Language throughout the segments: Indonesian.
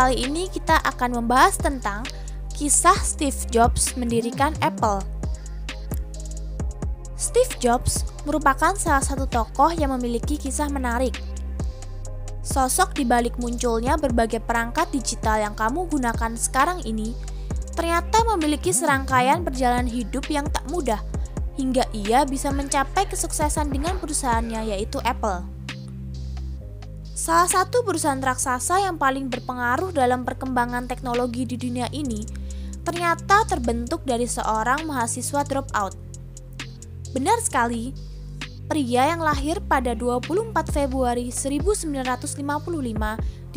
kali ini kita akan membahas tentang kisah Steve Jobs mendirikan Apple. Steve Jobs merupakan salah satu tokoh yang memiliki kisah menarik. Sosok di balik munculnya berbagai perangkat digital yang kamu gunakan sekarang ini ternyata memiliki serangkaian perjalanan hidup yang tak mudah hingga ia bisa mencapai kesuksesan dengan perusahaannya yaitu Apple. Salah satu perusahaan raksasa yang paling berpengaruh dalam perkembangan teknologi di dunia ini ternyata terbentuk dari seorang mahasiswa dropout. Benar sekali, pria yang lahir pada 24 Februari 1955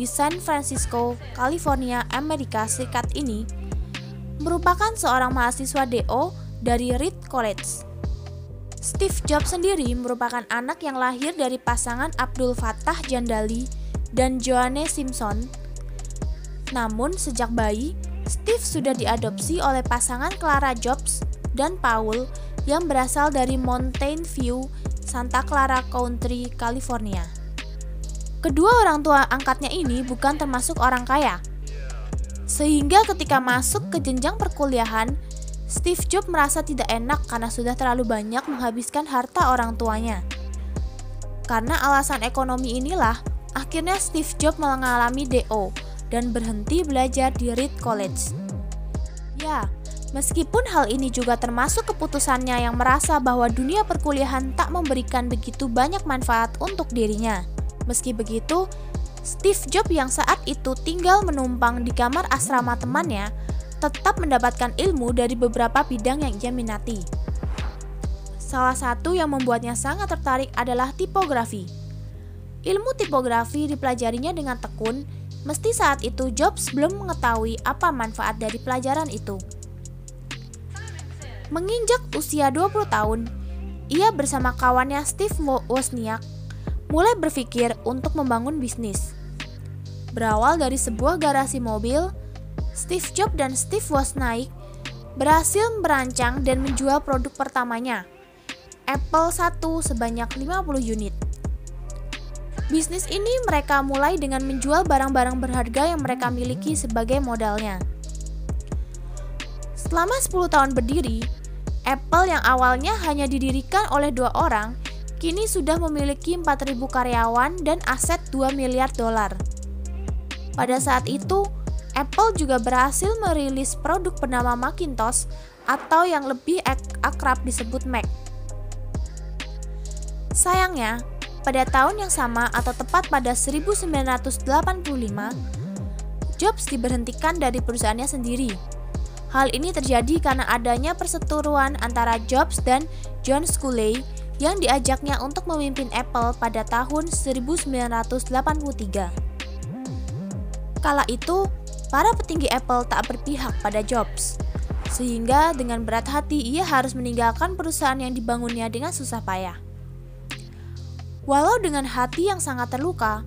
di San Francisco, California, Amerika Serikat ini merupakan seorang mahasiswa DO dari Reed College. Steve Jobs sendiri merupakan anak yang lahir dari pasangan Abdul Fattah Jandali dan Joanne Simpson. Namun sejak bayi, Steve sudah diadopsi oleh pasangan Clara Jobs dan Paul yang berasal dari Mountain View, Santa Clara County, California. Kedua orang tua angkatnya ini bukan termasuk orang kaya. Sehingga ketika masuk ke jenjang perkuliahan, Steve Jobs merasa tidak enak karena sudah terlalu banyak menghabiskan harta orang tuanya. Karena alasan ekonomi inilah, akhirnya Steve Jobs mengalami DO dan berhenti belajar di Reed College. Ya, meskipun hal ini juga termasuk keputusannya yang merasa bahwa dunia perkuliahan tak memberikan begitu banyak manfaat untuk dirinya. Meski begitu, Steve Jobs yang saat itu tinggal menumpang di kamar asrama temannya tetap mendapatkan ilmu dari beberapa bidang yang ia minati. Salah satu yang membuatnya sangat tertarik adalah tipografi. Ilmu tipografi dipelajarinya dengan tekun, meski saat itu Jobs belum mengetahui apa manfaat dari pelajaran itu. Menginjak usia 20 tahun, ia bersama kawannya Steve Wozniak mulai berpikir untuk membangun bisnis. Berawal dari sebuah garasi mobil, Steve Jobs dan Steve Wozniak berhasil merancang dan menjual produk pertamanya, Apple I sebanyak 50 unit. Bisnis ini mereka mulai dengan menjual barang-barang berharga yang mereka miliki sebagai modalnya. Selama 10 tahun berdiri, Apple yang awalnya hanya didirikan oleh 2 orang, kini sudah memiliki 4.000 karyawan dan aset 2 miliar dolar. Pada saat itu, Apple juga berhasil merilis produk bernama Macintosh atau yang lebih akrab disebut Mac. Sayangnya, pada tahun yang sama atau tepat pada 1985, Jobs diberhentikan dari perusahaannya sendiri. Hal ini terjadi karena adanya perseteruan antara Jobs dan John Sculley yang diajaknya untuk memimpin Apple pada tahun 1983. Kala itu, para petinggi Apple tak berpihak pada Jobs, sehingga dengan berat hati ia harus meninggalkan perusahaan yang dibangunnya dengan susah payah. Walau dengan hati yang sangat terluka,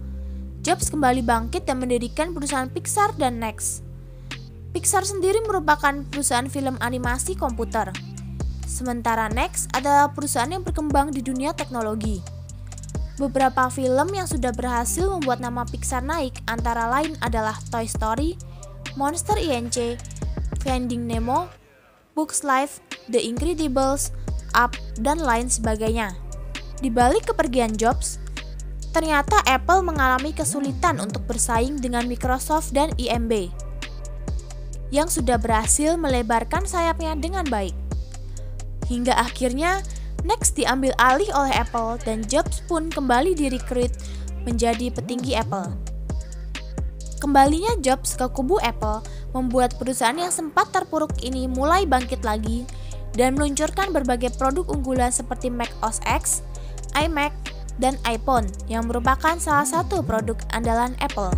Jobs kembali bangkit dan mendirikan perusahaan Pixar dan Next. Pixar sendiri merupakan perusahaan film animasi komputer, sementara Next adalah perusahaan yang berkembang di dunia teknologi. Beberapa film yang sudah berhasil membuat nama Pixar naik antara lain adalah Toy Story, Monster Inc., Finding Nemo, Bugs Life, The Incredibles, Up, dan lain sebagainya. Di balik kepergian Jobs, ternyata Apple mengalami kesulitan untuk bersaing dengan Microsoft dan IMB yang sudah berhasil melebarkan sayapnya dengan baik. Hingga akhirnya Next diambil alih oleh Apple dan Jobs pun kembali direkrut menjadi petinggi Apple. Kembalinya Jobs ke kubu Apple membuat perusahaan yang sempat terpuruk ini mulai bangkit lagi dan meluncurkan berbagai produk unggulan seperti Mac OS X, iMac, dan iPhone yang merupakan salah satu produk andalan Apple.